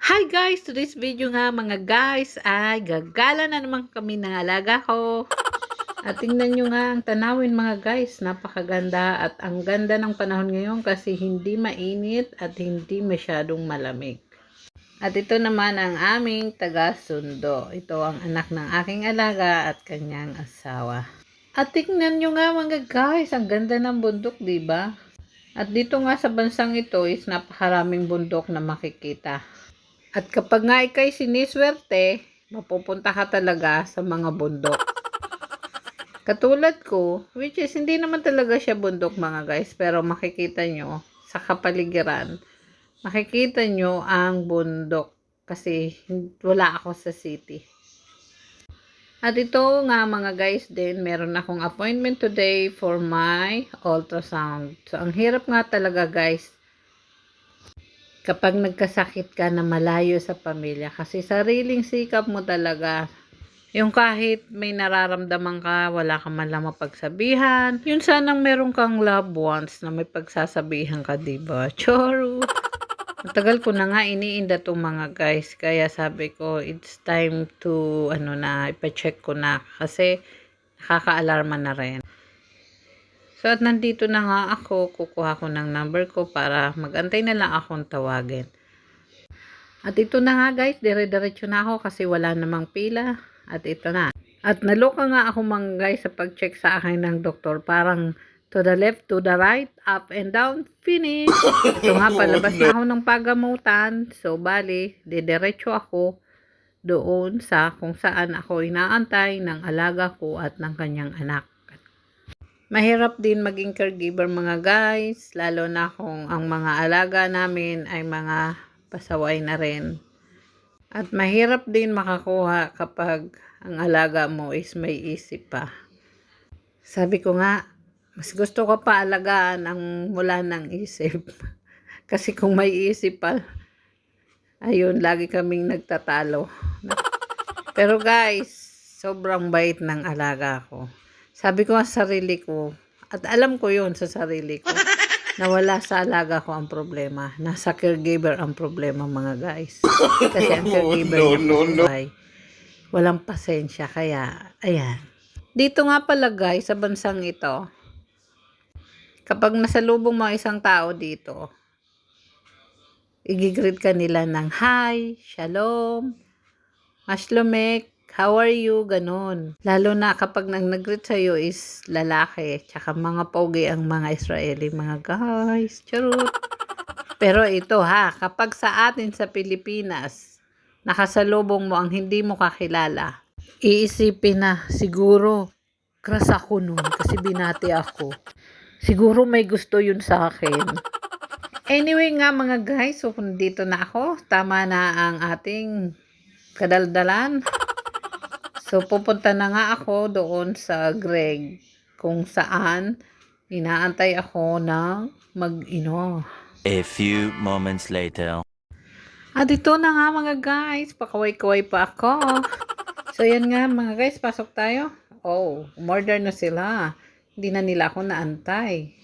Hi guys! Today's video nga mga guys ay gagala na naman kami ng alaga ko. At tingnan nyo nga ang tanawin mga guys. Napakaganda at ang ganda ng panahon ngayon kasi hindi mainit at hindi masyadong malamig. At ito naman ang aming taga-sundo. Ito ang anak ng aking alaga at kanyang asawa. At tingnan nyo nga mga guys, ang ganda ng bundok, diba? At dito nga sa bansang ito is napakaraming bundok na makikita. At kapag nga ikay siniswerte, mapupunta ka talaga sa mga bundok. Katulad ko, which is hindi naman talaga siya bundok mga guys, pero makikita nyo sa kapaligiran, makikita nyo ang bundok kasi wala ako sa city. At ito nga mga guys din, meron akong appointment today for my ultrasound. So ang hirap nga talaga guys, kapag nagkasakit ka na malayo sa pamilya, kasi sariling sikap mo talaga. Yung kahit may nararamdaman ka, wala ka man lang mapagsabihan. Yun sanang meron kang loved ones na may pagsasabihan ka, diba? Choro! Matagal ko na nga iniinda to mga guys. Kaya sabi ko, it's time to, ipacheck ko na. Kasi nakaka-alarma na rin. So, at nandito na nga ako, kukuha ko ng number ko para magantay na lang akong tawagin. At ito na nga guys, dire-diretso na ako kasi wala namang pila. At ito na. At naloka nga ako mga guys sa pag-check sa akin ng doktor. Parang to the left, to the right, up and down, finish. Ito nga, palabas na ako ng pagamutan. So, bali, diretso ako doon sa kung saan ako inaantay ng alaga ko at ng kanyang anak. Mahirap din maging caregiver mga guys, lalo na kung ang mga alaga namin ay mga pasaway na rin. At mahirap din makakuha kapag ang alaga mo is may isip pa. Sabi ko nga, mas gusto ko pa alagaan ang wala ng isip. Kasi kung may isip pa, ayun, lagi kaming nagtatalo. Pero guys, sobrang bait ng alaga ko. Sabi ko sa sarili ko, at alam ko yun sa sarili ko, na wala sa alaga ko ang problema. Nasa caregiver ang problema mga guys. Kasi ang caregiver ay walang pasensya. Kaya, ayan. Dito nga pala guys, sa bansang ito, kapag nasalubong mo isang tao dito, igigreet ka nila ng hi, shalom, maslomek, how are you? Ganon. Lalo na kapag nag-greet sa'yo is lalaki. Tsaka mga pogi ang mga Israeli. Mga guys. Charot. Pero ito ha. Kapag sa atin sa Pilipinas, nakasalubong mo ang hindi mo kakilala, iisipin na siguro crush ako nun kasi binati ako. Siguro may gusto yun sa akin. Anyway nga mga guys. So dito na ako. Tama na ang ating kadaldalan. So, pupunta na nga ako doon sa Greg kung saan inaantay ako ng mag-ino. A few moments later. At ito na nga mga guys, pakaway-kaway pa ako. So, yan nga mga guys, pasok tayo. Oh, umorder na sila. Hindi na nila ako naantay.